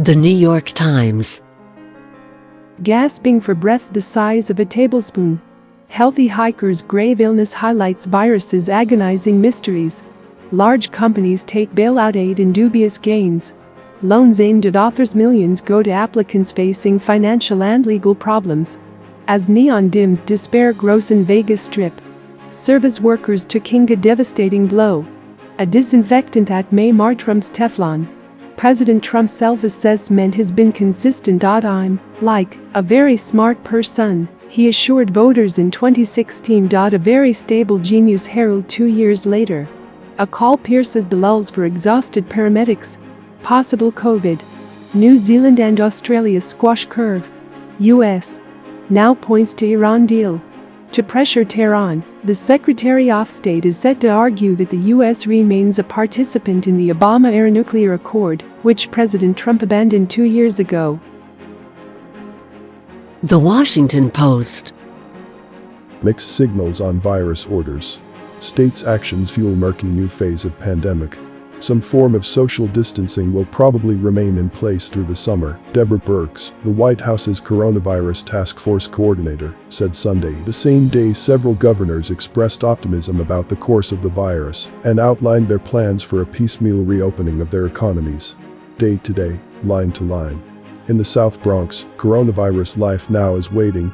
The New York Times. Gasping for breaths the size of a tablespoon. Healthy hikers' grave illness highlights virus's agonizing mysteries. Large companies take bailout aid in dubious gains. Loans aimed at authors, millions go to applicants facing financial and legal problems. As neon dims, despair grows in Vegas Strip. Service workers took a devastating blow. A disinfectant that may mar Trump's Teflon. President Trump's self-assessment has been consistent. I'm, like, a very smart person, he assured voters in 2016. A very stable genius herald 2 years later. A call pierces the lulls for exhausted paramedics. Possible COVID. New Zealand and Australia squash curve. US now points to Iran deal. To pressure Tehran, the Secretary of State is set to argue that the U.S. remains a participant in the Obama-era nuclear accord, which President Trump abandoned 2 years ago. The Washington Post. Mixed signals on virus orders. States' actions fuel murky new phase of pandemic. Some form of social distancing will probably remain in place through the summer, Deborah Birx, the White House's coronavirus task force coordinator, said Sunday. The same day several governors expressed optimism about the course of the virus and outlined their plans for a piecemeal reopening of their economies. Day to day, line to line. In the South Bronx, coronavirus life now is waiting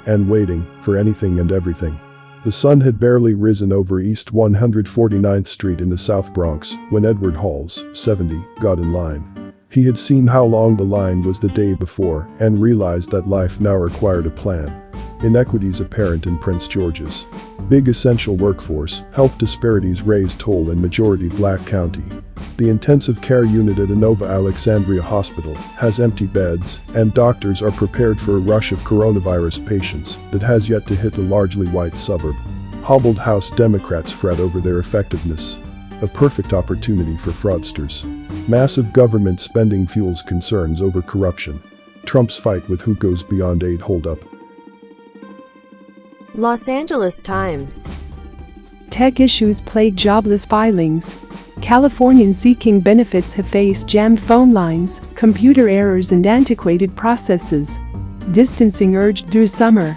for anything and everything. The sun had barely risen over East 149th Street in the South Bronx when Edward Halls, 70, got in line. He had seen how long the line was the day before and realized that life now required a plan. Inequities apparent in Prince George's. Big essential workforce, health disparities raise toll in majority black county. The intensive care unit at Inova Alexandria Hospital has empty beds, and doctors are prepared for a rush of coronavirus patients that has yet to hit the largely white suburb. Hobbled House Democrats fret over their effectiveness. A perfect opportunity for fraudsters. Massive government spending fuels concerns over corruption. Trump's fight with who goes beyond aid holdup. Los Angeles Times. Tech issues plague jobless filings. Californians seeking benefits have faced jammed phone lines, computer errors and antiquated processes. Distancing urged through summer.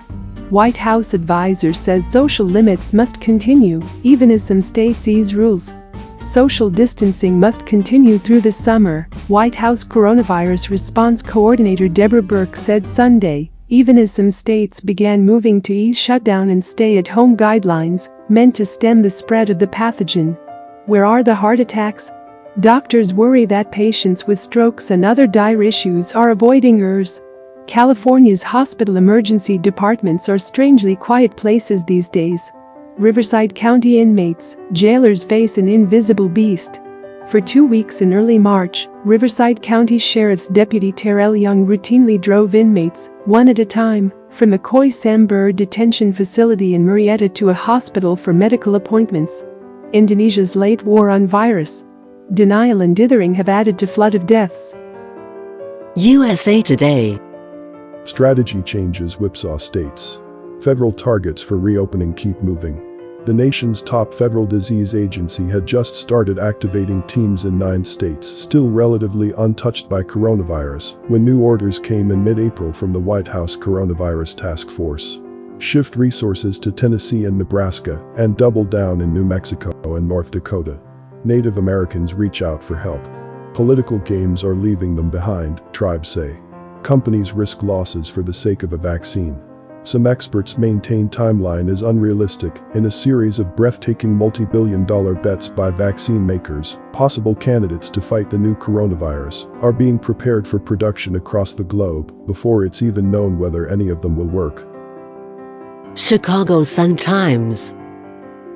White House advisor says social limits must continue, even as some states ease rules. Social distancing must continue through the summer, White House coronavirus response coordinator Deborah Birx said Sunday, even as some states began moving to ease shutdown and stay-at-home guidelines, meant to stem the spread of the pathogen. Where are the heart attacks? Doctors worry that patients with strokes and other dire issues are avoiding ERs. California's hospital emergency departments are strangely quiet places these days. Riverside County inmates, jailers face an invisible beast. For 2 weeks in early March, Riverside County Sheriff's Deputy Terrell Young routinely drove inmates, one at a time, from McCoy Sambur detention facility in Murrieta to a hospital for medical appointments. Indonesia's late war on virus. Denial and dithering have added to flood of deaths. USA Today. Strategy changes whipsaw states. Federal targets for reopening keep moving. The nation's top federal disease agency had just started activating teams in 9 states still relatively untouched by coronavirus when new orders came in mid-April from the White House Coronavirus Task Force. Shift resources to Tennessee and Nebraska and double down in New Mexico and North Dakota. Native Americans reach out for help. Political games are leaving them behind, tribes say. Companies risk losses for the sake of a vaccine. Some experts maintain timeline is unrealistic. In a series of breathtaking multi-billion-dollar bets by vaccine makers, possible candidates to fight the new coronavirus are being prepared for production across the globe before it's even known whether any of them will work. Chicago Sun-Times.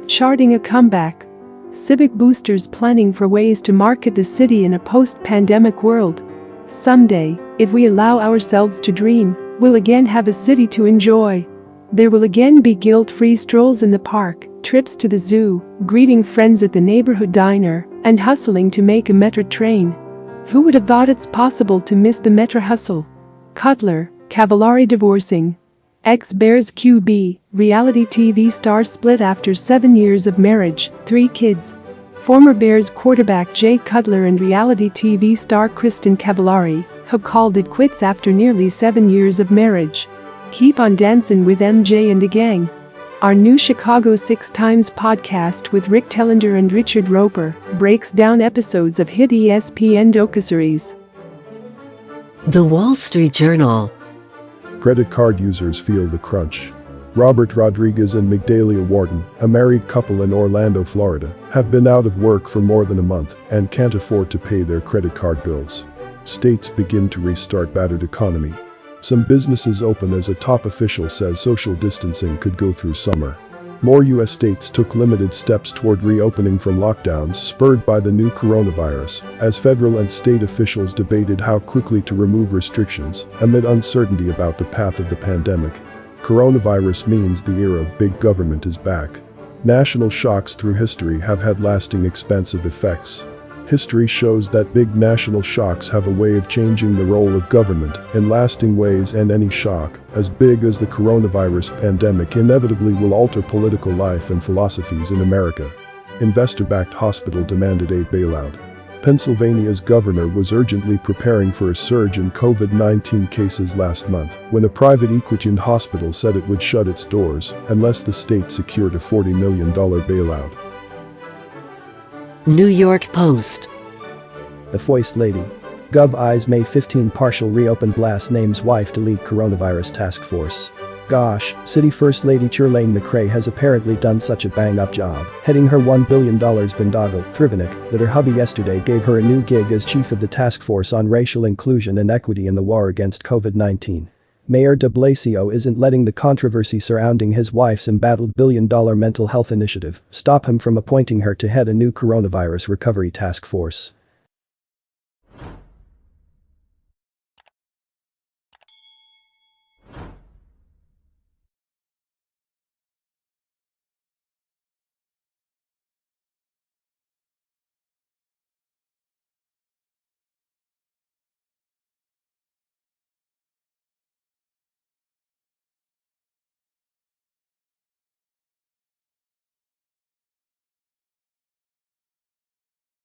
Charting a comeback. Civic boosters planning for ways to market the city in a post-pandemic world. Someday, if we allow ourselves to dream, we'll again have a city to enjoy. There will again be guilt-free strolls in the park, trips to the zoo, greeting friends at the neighborhood diner, and hustling to make a metro train. Who would have thought it's possible to miss the metro hustle? Cutler, Cavallari divorcing. Ex-Bears QB, reality TV star split after 7 years of marriage, 3 kids. Former Bears quarterback Jay Cutler and reality TV star Kristen Cavallari have called it quits after nearly 7 years of marriage. Keep on dancing with MJ and the gang. Our new Chicago 6 Times podcast with Rick Tellender and Richard Roper breaks down episodes of hit ESPN docuseries. The Wall Street Journal. Credit card users feel the crunch. Robert Rodriguez and Migdalia Wharton, a married couple in Orlando, Florida, have been out of work for more than a month and can't afford to pay their credit card bills. States begin to restart battered economy. Some businesses open as a top official says social distancing could go through summer. More U.S. states took limited steps toward reopening from lockdowns spurred by the new coronavirus, as federal and state officials debated how quickly to remove restrictions amid uncertainty about the path of the pandemic. Coronavirus means the era of big government is back. National shocks through history have had lasting expansive effects. History shows that big national shocks have a way of changing the role of government in lasting ways, and any shock, as big as the coronavirus pandemic, inevitably will alter political life and philosophies in America. Investor-backed hospital demanded a bailout. Pennsylvania's governor was urgently preparing for a surge in COVID-19 cases last month when a private Equine hospital said it would shut its doors unless the state secured a $40 million bailout. New York Post. The Foist Lady. Gov Eyes May 15 partial reopen blast names wife to lead coronavirus task force. Gosh, City First Lady Chirlane McCray has apparently done such a bang-up job heading her $1 billion boondoggle, Thrivenik, that her hubby yesterday gave her a new gig as chief of the task force on racial inclusion and equity in the war against COVID-19. Mayor de Blasio isn't letting the controversy surrounding his wife's embattled billion-dollar mental health initiative stop him from appointing her to head a new coronavirus recovery task force.